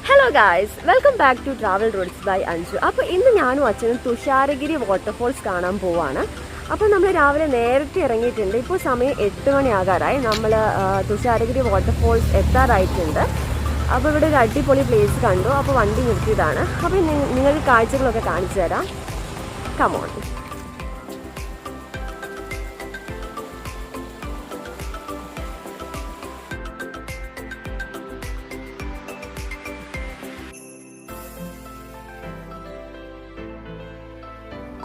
Hello guys, welcome back to travel roots by Anju. അപ്പോൾ ഇന്ന് ഞാനും അച്ഛനും തുഷാരഗിരി വാട്ടർഫോൾസ് കാണാൻ പോവാണ്. അപ്പോൾ നമ്മൾ രാവിലെ നേരത്തെ ഇറങ്ങിയിട്ടുണ്ട്. ഇപ്പോൾ സമയം 8 മണി ആകാറായി. നമ്മൾ തുഷാരഗിരി വാട്ടർഫോൾസ് എത്താറായിട്ടുണ്ട്. അപ്പോൾ ഇവിടെ ഒരു അടിപൊളി പ്ലേസ് കണ്ടു. അപ്പോൾ വണ്ടി നിർത്തിയതാണ്. അപ്പോൾ നിങ്ങൾക്ക് കാഴ്ചകളൊക്കെ കാണിച്ചു തരാം. കമോൺ.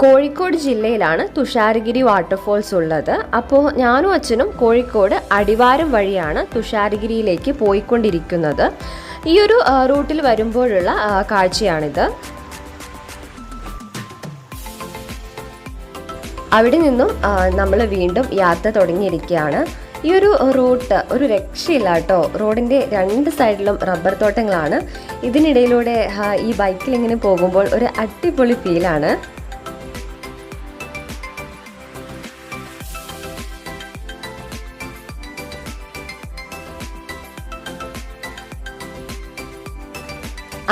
കോഴിക്കോട് ജില്ലയിലാണ് തുഷാരഗിരി വാട്ടർഫോൾസ് ഉള്ളത്. അപ്പോൾ ഞാനും അച്ഛനും കോഴിക്കോട് അടിവാരം വഴിയാണ് തുഷാരഗിരിയിലേക്ക് പോയിക്കൊണ്ടിരിക്കുന്നത്. ഈ ഒരു റൂട്ടിൽ വരുമ്പോഴുള്ള കാഴ്ചയാണിത്. അവിടെ നിന്നും നമ്മൾ വീണ്ടും യാത്ര തുടങ്ങിയിരിക്കുകയാണ്. ഈ ഒരു റൂട്ട് ഒരു രക്ഷയില്ല കേട്ടോ. റോഡിൻ്റെ 2 സൈഡിലും റബ്ബർ തോട്ടങ്ങളാണ്. ഇതിനിടയിലൂടെ ഈ ബൈക്കിൽ ഇങ്ങനെ പോകുമ്പോൾ ഒരു അടിപൊളി ഫീലാണ്.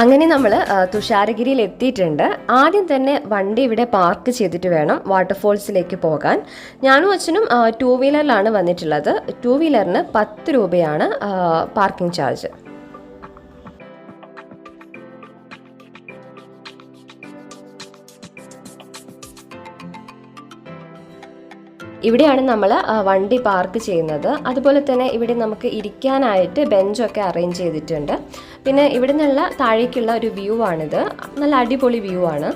അങ്ങനെ നമ്മൾ തുഷാരഗിരിയിൽ എത്തിയിട്ടുണ്ട്. ആദ്യം തന്നെ വണ്ടി ഇവിടെ പാർക്ക് ചെയ്തിട്ട് വേണം വാട്ടർഫോൾസിലേക്ക് പോകാൻ. ഞാനും അച്ഛനും 2 വീലറിലാണ് വന്നിട്ടുള്ളത്. 2 വീലറിന് 10 രൂപയാണ് പാർക്കിംഗ് ചാർജ്. ഇവിടെയാണ് നമ്മൾ വണ്ടി പാർക്ക് ചെയ്യുന്നത്. അതുപോലെ തന്നെ ഇവിടെ നമുക്ക് ഇരിക്കാനായിട്ട് ബെഞ്ചൊക്കെ അറേഞ്ച് ചെയ്തിട്ടുണ്ട്. പിന്നെ ഇവിടെ നിന്നുള്ള താഴേക്കുള്ള ഒരു വ്യൂ ആണിത്. നല്ല അടിപൊളി വ്യൂ ആണ്.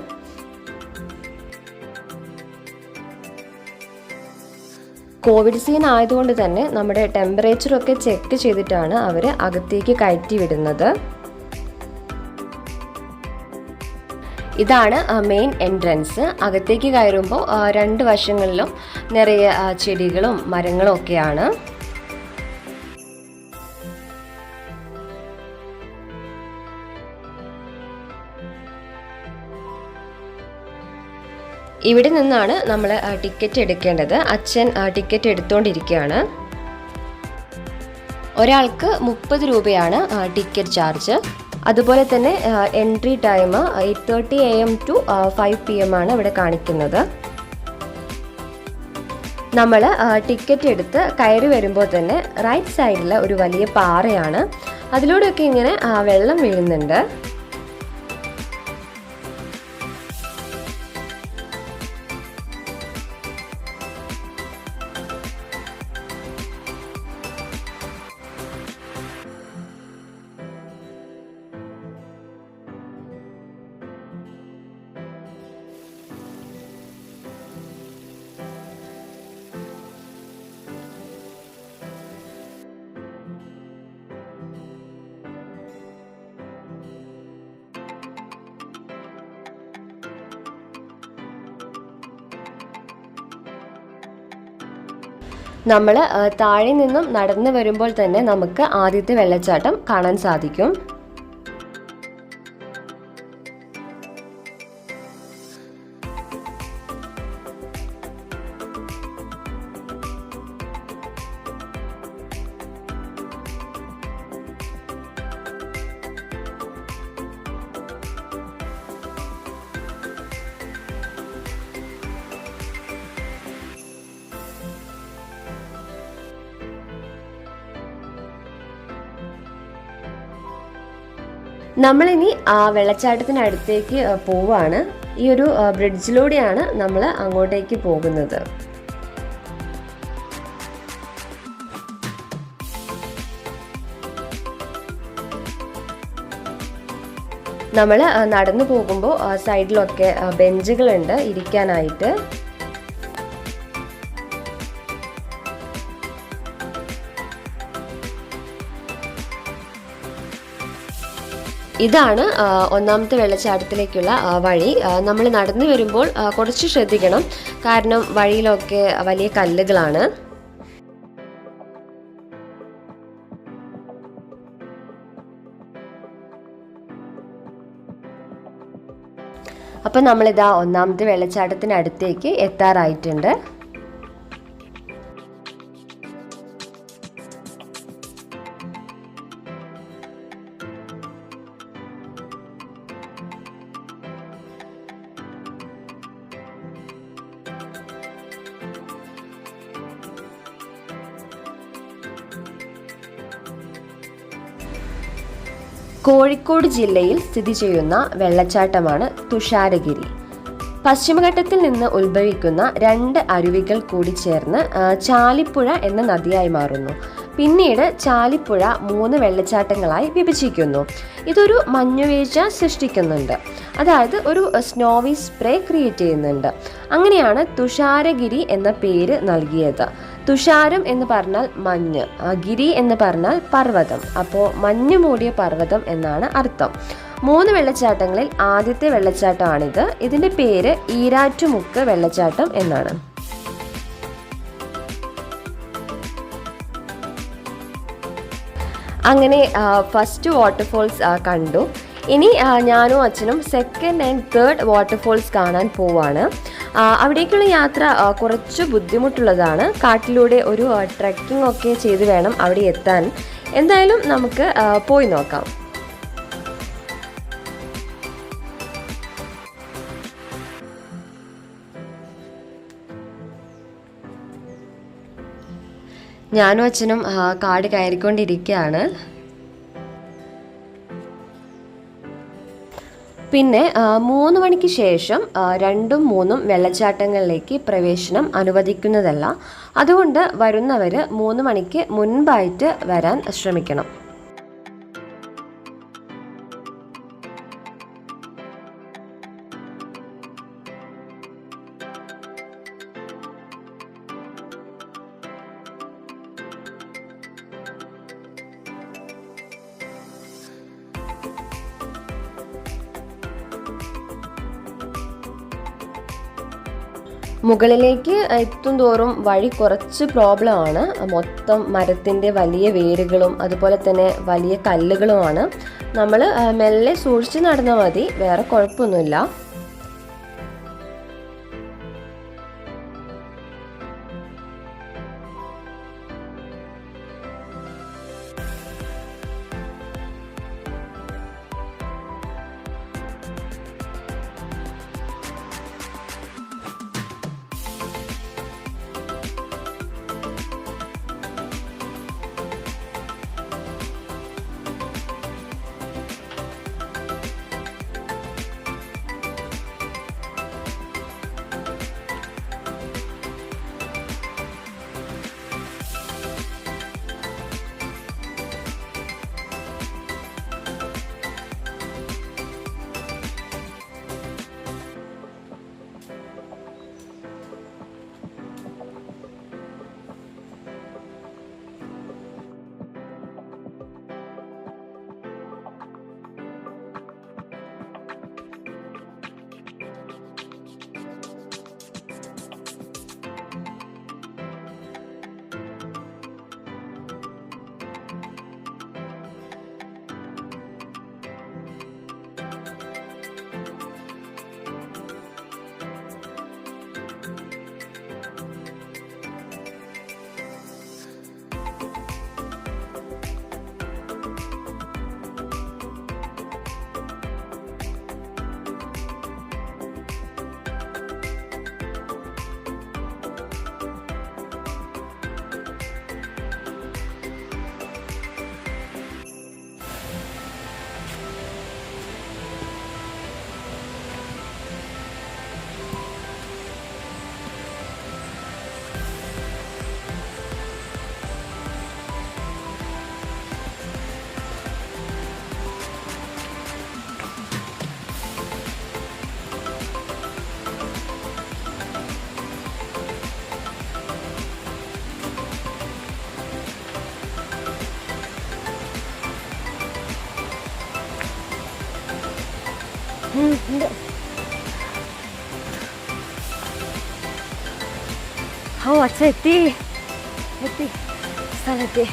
കോവിഡ് സീൻ ആയതുകൊണ്ട് തന്നെ നമ്മുടെ ടെമ്പറേച്ചറൊക്കെ ചെക്ക് ചെയ്തിട്ടാണ് അവർ അകത്തേക്ക് കയറ്റി വിടുന്നത്. ഇതാണ് മെയിൻ എൻട്രൻസ്. അകത്തേക്ക് കയറുമ്പോൾ 2 വശങ്ങളിലും നിറയെ ചെടികളും മരങ്ങളും ഒക്കെയാണ്. ഇവിടെ നിന്നാണ് നമ്മൾ ടിക്കറ്റ് എടുക്കേണ്ടത്. അച്ഛൻ ടിക്കറ്റ് എടുത്തുകൊണ്ടിരിക്കുകയാണ്. ഒരാൾക്ക് 30 രൂപയാണ് ടിക്കറ്റ് ചാർജ്. അതുപോലെ തന്നെ entry time 8:30 AM to 5 PM ആണ് ഇവിടെ കാണിക്കുന്നത്. നമ്മൾ ടിക്കറ്റ് എടുത്ത് കയറി വരുമ്പോൾ തന്നെ റൈറ്റ് സൈഡിൽ ഒരു വലിയ പാറയാണ്. അതിലൂടെയൊക്കെ ഇങ്ങനെ വെള്ളം വീഴുന്നുണ്ട്. നമ്മൾ താഴെ നിന്നും നടന്നു വരുമ്പോൾ തന്നെ നമുക്ക് ആദ്യത്തെ വെള്ളച്ചാട്ടം കാണാൻ സാധിക്കും. നമ്മളിനി ആ വെള്ളച്ചാട്ടത്തിനടുത്തേക്ക് പോവാണ്. ഈ ഒരു ബ്രിഡ്ജിലൂടെയാണ് നമ്മൾ അങ്ങോട്ടേക്ക് പോകുന്നത്. നമ്മൾ നടന്നു പോകുമ്പോൾ സൈഡിലൊക്കെ ബെഞ്ചുകളുണ്ട് ഇരിക്കാനായിട്ട്. ഇതാണ് ഒന്നാമത്തെ വെള്ളച്ചാട്ടത്തിലേക്കുള്ള വഴി. നമ്മൾ നടന്നു വരുമ്പോൾ കുറച്ച് ശ്രദ്ധിക്കണം, കാരണം വഴിയിലൊക്കെ വലിയ കല്ലുകളാണ്. അപ്പം നമ്മളിതാ ഒന്നാമത്തെ വെള്ളച്ചാട്ടത്തിനടുത്തേക്ക് എത്താറായിട്ടുണ്ട്. കോഴിക്കോട് ജില്ലയിൽ സ്ഥിതി ചെയ്യുന്ന വെള്ളച്ചാട്ടമാണ് തുഷാരഗിരി. പശ്ചിമഘട്ടത്തിൽ നിന്ന് ഉത്ഭവിക്കുന്ന 2 അരുവികൾ കൂടി ചേർന്ന് ചാലിപ്പുഴ എന്ന നദിയായി മാറുന്നു. പിന്നീട് ചാലിപ്പുഴ 3 വെള്ളച്ചാട്ടങ്ങളായി വിഭജിക്കുന്നു. ഇതൊരു മഞ്ഞുവീഴ്ച സൃഷ്ടിക്കുന്നുണ്ട്, അതായത് ഒരു സ്നോവി സ്പ്രേ ക്രിയേറ്റ് ചെയ്യുന്നുണ്ട്. അങ്ങനെയാണ് തുഷാരഗിരി എന്ന പേര് നൽകിയത്. തുഷാരം എന്ന് പറഞ്ഞാൽ മഞ്ഞ്, ഗിരി എന്ന് പറഞ്ഞാൽ പർവ്വതം, അപ്പോൾ മഞ്ഞ് മൂടിയ പർവ്വതം എന്നാണ് അർത്ഥം. 3 വെള്ളച്ചാട്ടങ്ങളിൽ ആദ്യത്തെ വെള്ളച്ചാട്ടമാണിത്. ഇതിൻ്റെ പേര് ഈരാറ്റുമുക്ക് വെള്ളച്ചാട്ടം എന്നാണ്. അങ്ങനെ ഫസ്റ്റ് വാട്ടർഫോൾസ് കണ്ടു. ഇനി ഞാനും അച്ഛനും സെക്കൻഡ് ആൻഡ് തേർഡ് വാട്ടർഫോൾസ് കാണാൻ പോവാണ്. അവിടേക്കുള്ള യാത്ര കുറച്ച് ബുദ്ധിമുട്ടുള്ളതാണ്. കാട്ടിലൂടെ ഒരു ട്രെക്കിംഗ് ഒക്കെ ചെയ്ത് വേണം അവിടെ എത്താൻ. എന്തായാലും നമുക്ക് പോയി നോക്കാം. ഞാനും അച്ഛനും കാട് കയറിക്കൊണ്ടിരിക്കുകയാണ്. പിന്നെ 3 മണിക്ക് ശേഷം 2ഉം 3ഉം വെള്ളച്ചാട്ടങ്ങളിലേക്ക് പ്രവേശനം അനുവദിക്കുന്നതല്ല. അതുകൊണ്ട് വരുന്നവർ 3 മണിക്ക് മുൻപായിട്ട് വരാൻ ശ്രമിക്കണം. മുകളിലേക്ക് എത്തും തോറും വഴി കുറച്ച് പ്രോബ്ലമാണ്. മൊത്തം മരത്തിൻ്റെ വലിയ വേരുകളും അതുപോലെ തന്നെ വലിയ കല്ലുകളുമാണ്. നമ്മൾ മെല്ലെ സൂക്ഷിച്ച് നടന്നാൽ മതി, വേറെ കുഴപ്പമൊന്നുമില്ല. അച്ഛ എത്തി സ്ഥലത്തെ.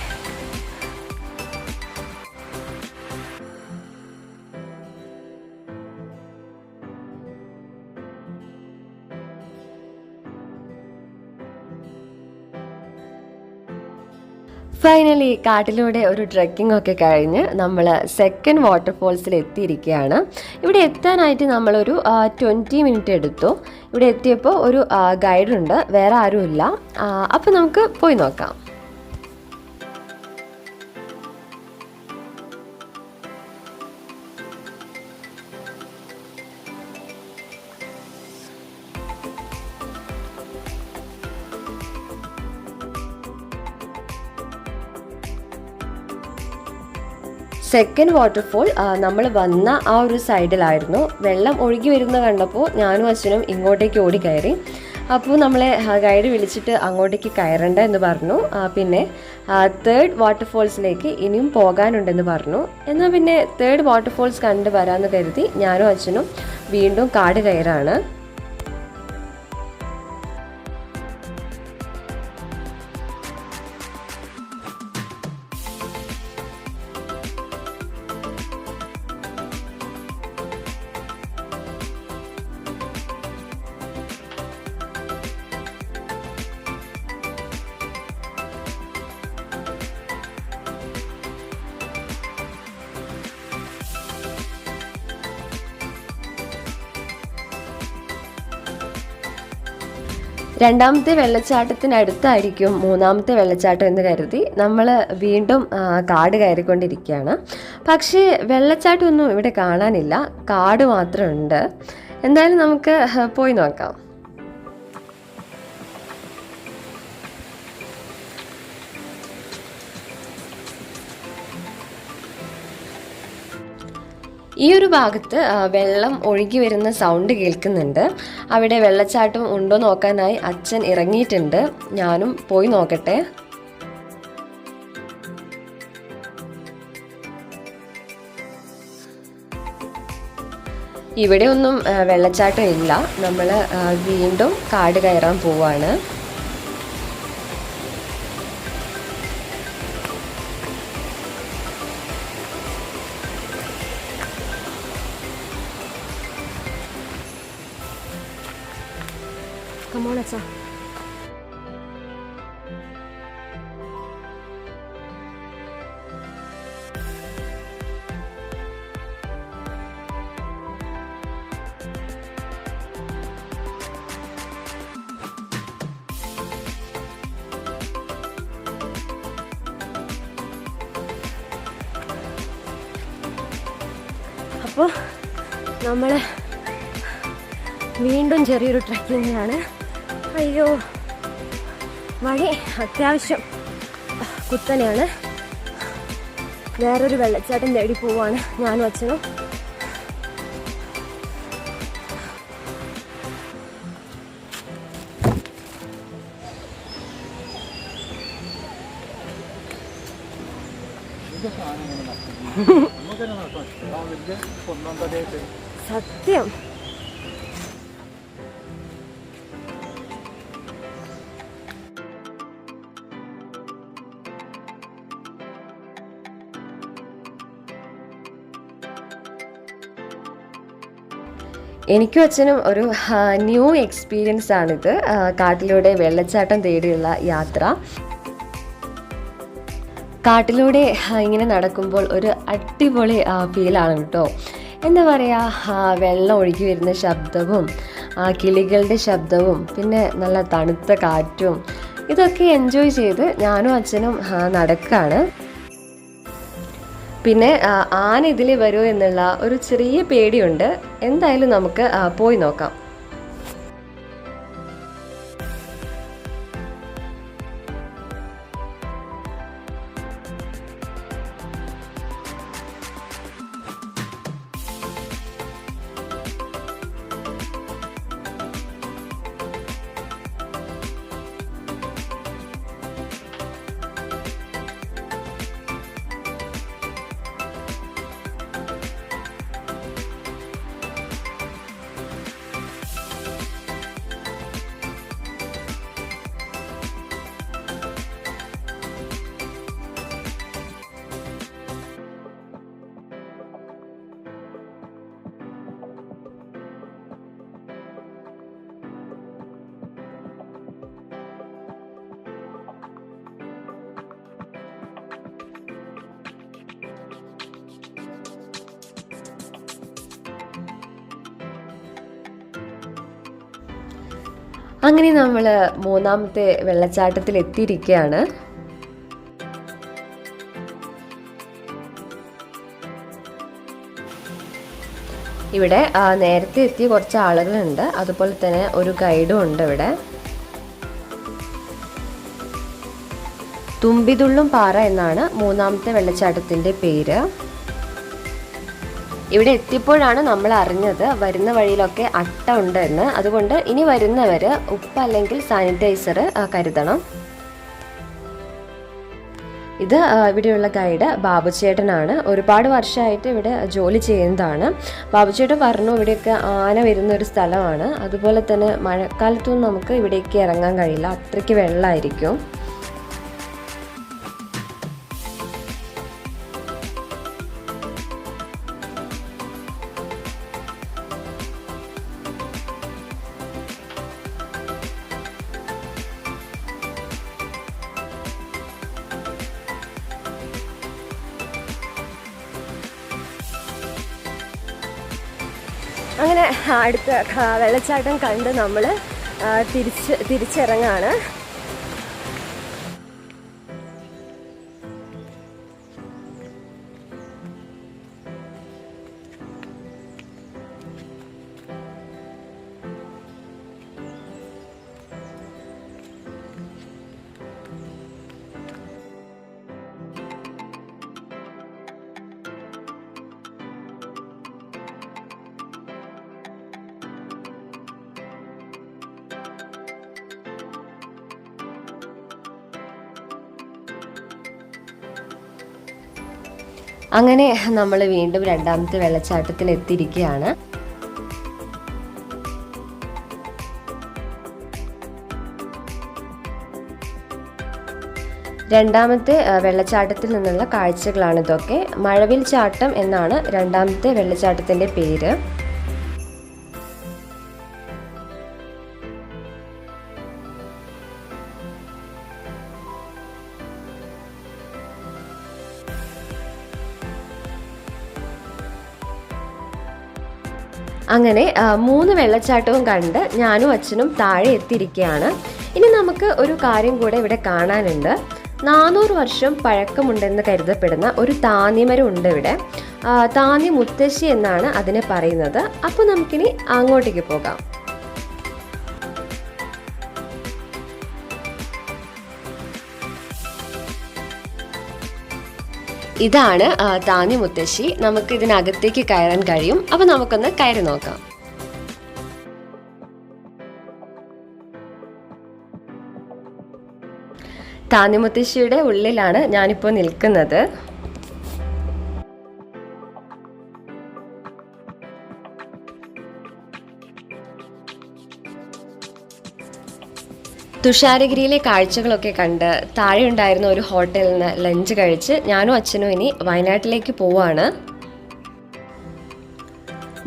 ഫൈനലി കാട്ടിലൂടെ ഒരു ട്രെക്കിംഗ് ഒക്കെ കഴിഞ്ഞ് നമ്മൾ സെക്കൻഡ് വാട്ടർഫോൾസിൽ എത്തിയിരിക്കുകയാണ്. ഇവിടെ എത്താനായിട്ട് നമ്മളൊരു 20 മിനിറ്റ് എടുത്തു. ഇവിടെ എത്തിയപ്പോൾ ഒരു ഗൈഡുണ്ട്, വേറെ ആരുമില്ല. അപ്പോൾ നമുക്ക് പോയി നോക്കാം. സെക്കൻഡ് വാട്ടർഫോൾ നമ്മൾ വന്ന ആ ഒരു സൈഡിലായിരുന്നു. വെള്ളം ഒഴുകി വരുന്ന കണ്ടപ്പോൾ ഞാനും അച്ഛനും ഇങ്ങോട്ടേക്ക് ഓടി കയറി. അപ്പോൾ നമ്മളെ ഗൈഡ് വിളിച്ചിട്ട് അങ്ങോട്ടേക്ക് കയറണ്ട എന്ന് പറഞ്ഞു. പിന്നെ തേർഡ് വാട്ടർഫോൾസിലേക്ക് ഇനിയും പോകാനുണ്ടെന്ന് പറഞ്ഞു. എന്നാൽ പിന്നെ തേർഡ് വാട്ടർഫോൾസ് കണ്ട് വരാമെന്ന് കരുതി ഞാനും അച്ഛനും വീണ്ടും കാട് കയറാണ്. രണ്ടാമത്തെ വെള്ളച്ചാട്ടത്തിനടുത്തായിരിക്കും മൂന്നാമത്തെ വെള്ളച്ചാട്ടം എന്ന് കരുതി നമ്മൾ വീണ്ടും കാട് കയറിക്കൊണ്ടിരിക്കുകയാണ്. പക്ഷേ വെള്ളച്ചാട്ടമൊന്നും ഇവിടെ കാണാനില്ല, കാട് മാത്രമുണ്ട്. എന്തായാലും നമുക്ക് പോയി നോക്കാം. ഈ ഒരു ഭാഗത്ത് വെള്ളം ഒഴുകി വരുന്ന സൗണ്ട് കേൾക്കുന്നുണ്ട്. അവിടെ വെള്ളച്ചാട്ടം ഉണ്ടോ നോക്കാനായി അച്ഛൻ ഇറങ്ങിയിട്ടുണ്ട്. ഞാനും പോയി നോക്കട്ടെ. ഇവിടെ ഒന്നും വെള്ളച്ചാട്ടം ഇല്ല. നമ്മൾ വീണ്ടും കാട് കയറാൻ പോവാണ്. Come on, Acha. അപ്പോൾ നമ്മൾ വീണ്ടും ചെറിയൊരു ട്രക്കിങ്ങിലാണ്. അയ്യോ, വഴി അത്യാവശ്യം കുത്തനെയാണ്. വേറൊരു വെള്ളച്ചാട്ടം തേടി പോവാണ് ഞാനും അച്ഛനും. സത്യം. എനിക്കും അച്ഛനും ഒരു ന്യൂ എക്സ്പീരിയൻസ് ആണിത്. കാട്ടിലൂടെ വെള്ളച്ചാട്ടം തേടിയുള്ള യാത്ര. കാട്ടിലൂടെ ഇങ്ങനെ നടക്കുമ്പോൾ ഒരു അടിപൊളി ഫീലാണ് കേട്ടോ. എന്താ പറയുക, വെള്ളം ഒഴുകി വരുന്ന ശബ്ദവും കിളികളുടെ ശബ്ദവും പിന്നെ നല്ല തണുത്ത കാറ്റും ഇതൊക്കെ എൻജോയ് ചെയ്ത് ഞാനും അച്ഛനും നടക്കുകയാണ്. പിന്നെ ആന ഇതിൽ വരുമോ എന്നുള്ള ഒരു ചെറിയ പേടിയുണ്ട്. എന്തായാലും നമുക്ക് പോയി നോക്കാം. അങ്ങനെ നമ്മൾ മൂന്നാമത്തെ വെള്ളച്ചാട്ടത്തിൽ എത്തിയിരിക്കുകയാണ്. ഇവിടെ നേരത്തെ എത്തിയ കുറച്ച് ആളുകളുണ്ട്, അതുപോലെ തന്നെ ഒരു ഗൈഡും ഉണ്ട് ഇവിടെ. തുമ്പിതുള്ളും പാറ എന്നാണ് മൂന്നാമത്തെ വെള്ളച്ചാട്ടത്തിൻ്റെ പേര്. ഇവിടെ എത്തിയപ്പോഴാണ് നമ്മൾ അറിഞ്ഞത് വരുന്ന വഴിയിലൊക്കെ അട്ട ഉണ്ട് എന്ന്. അതുകൊണ്ട് ഇനി വരുന്നവർ ഉപ്പ് അല്ലെങ്കിൽ സാനിറ്റൈസർ കരുതണം. ഇത് ഇവിടെയുള്ള ഗൈഡ് ബാബുചേട്ടനാണ്. ഒരുപാട് വർഷമായിട്ട് ഇവിടെ ജോലി ചെയ്യുന്നതാണ്. ബാബുചേട്ടൻ പറഞ്ഞു ഇവിടെയൊക്കെ ആന വരുന്ന ഒരു സ്ഥലമാണ്. അതുപോലെ തന്നെ മഴക്കാലത്തൊന്നും നമുക്ക് ഇവിടേക്ക് ഇറങ്ങാൻ കഴിയില്ല, അത്രയ്ക്ക് വെള്ളമായിരിക്കും. അങ്ങനെ അടുത്ത വെള്ളച്ചാട്ടം കണ്ട് നമ്മൾ തിരിച്ചിറങ്ങാണ്. അങ്ങനെ നമ്മൾ വീണ്ടും രണ്ടാമത്തെ വെള്ളച്ചാട്ടത്തിൽ എത്തിയിരിക്കുകയാണ്. രണ്ടാമത്തെ വെള്ളച്ചാട്ടത്തിൽ നിന്നുള്ള കാഴ്ചകളാണ് ഇതൊക്കെ. മഴവിൽ ചാട്ടം എന്നാണ് രണ്ടാമത്തെ വെള്ളച്ചാട്ടത്തിൻ്റെ പേര്. അങ്ങനെ 3 വെള്ളച്ചാട്ടവും കണ്ട് ഞാനും അച്ഛനും താഴെ എത്തിയിരിക്കുകയാണ്. ഇനി നമുക്ക് ഒരു കാര്യം കൂടെ ഇവിടെ കാണാനുണ്ട്. 400 വർഷം പഴക്കമുണ്ടെന്ന് കരുതപ്പെടുന്ന ഒരു താന്നിമരം ഉണ്ട് ഇവിടെ. താന്നി മുത്തശ്ശി എന്നാണ് അതിനെ പറയുന്നത്. അപ്പോൾ നമുക്കിനി അങ്ങോട്ടേക്ക് പോകാം. ഇതാണ് താന്നി മുത്തശ്ശി. നമുക്ക് ഇതിനകത്തേക്ക് കയറാൻ കഴിയും. അപ്പോൾ നമുക്കൊന്ന് കയറി നോക്കാം. താന്നി മുത്തശ്ശിയുടെ ഉള്ളിലാണ് ഞാനിപ്പോൾ നിൽക്കുന്നത്. തുഷാരഗിരിയിലെ കാഴ്ചകളൊക്കെ കണ്ട് താഴെ ഉണ്ടായിരുന്ന ഒരു ഹോട്ടലിൽ നിന്ന് ലഞ്ച് കഴിച്ച് ഞാനും അച്ഛനും ഇനി വയനാട്ടിലേക്ക് പോവാണ്.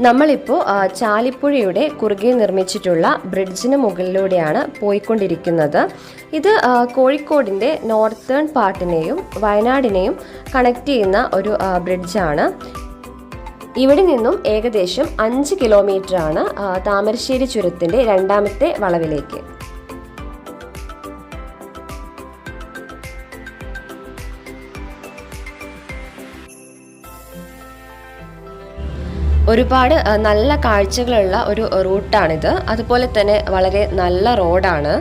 നമ്മളിപ്പോൾ ചാലിപ്പുഴയുടെ കുറുകെ നിർമ്മിച്ചിട്ടുള്ള ബ്രിഡ്ജിന് മുകളിലൂടെയാണ് പോയിക്കൊണ്ടിരിക്കുന്നത്. ഇത് കോഴിക്കോടിൻ്റെ നോർത്തേൺ പാർട്ടിനെയും വയനാടിനെയും കണക്ട് ചെയ്യുന്ന ഒരു ബ്രിഡ്ജാണ്. ഇവിടെ നിന്നും ഏകദേശം 5 കിലോമീറ്ററാണ് താമരശ്ശേരി ചുരത്തിൻ്റെ രണ്ടാമത്തെ വളവിലേക്ക്. ഒരുപാട് നല്ല കാഴ്ചകളുള്ള ഒരു റൂട്ടാണിത്. അതുപോലെ തന്നെ വളരെ നല്ല റോഡാണ്.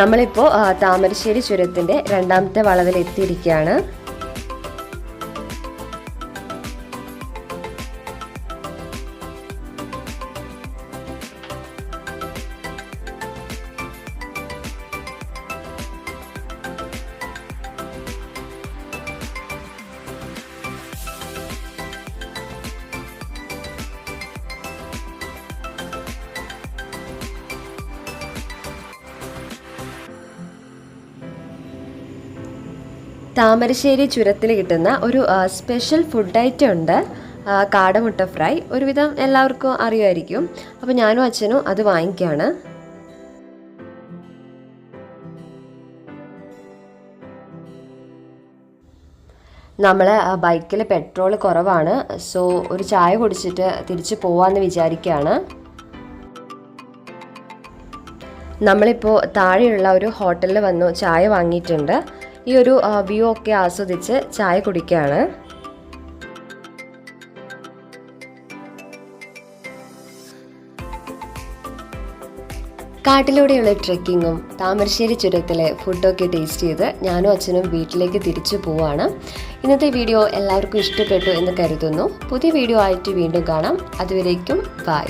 നമ്മളിപ്പോൾ താമരശ്ശേരി ചുരത്തിൻ്റെ രണ്ടാമത്തെ വളവിൽ എത്തിയിരിക്കുകയാണ്. താമരശ്ശേരി ചുരത്തിൽ കിട്ടുന്ന ഒരു സ്പെഷ്യൽ ഫുഡ് ഐറ്റം ഉണ്ട്, കാടമുട്ട ഫ്രൈ. ഒരുവിധം എല്ലാവർക്കും അറിയുമായിരിക്കും. അപ്പോൾ ഞാനും അച്ഛനും അത് വാങ്ങിക്കുകയാണ്. നമ്മൾ ബൈക്കിൽ പെട്രോൾ കുറവാണ്. സോ ഒരു ചായ കുടിച്ചിട്ട് തിരിച്ച് പോവാമെന്ന് വിചാരിക്കുകയാണ്. നമ്മളിപ്പോൾ താഴെയുള്ള ഒരു ഹോട്ടലിൽ വന്നു ചായ വാങ്ങിയിട്ടുണ്ട്. ഈ ഒരു വ്യൂ ഒക്കെ ആസ്വദിച്ച് ചായ കുടിക്കുകയാണ്. കാട്ടിലൂടെയുള്ള ട്രെക്കിങ്ങും താമരശ്ശേരി ചുരത്തിലെ ഫുഡൊക്കെ ടേസ്റ്റ് ചെയ്ത് ഞാനും അച്ഛനും വീട്ടിലേക്ക് തിരിച്ചു പോവാണ്. ഇന്നത്തെ വീഡിയോ എല്ലാവർക്കും ഇഷ്ടപ്പെട്ടു എന്ന് കരുതുന്നു. പുതിയ വീഡിയോ ആയിട്ട് വീണ്ടും കാണാം. അതുവരേക്കും ബൈ.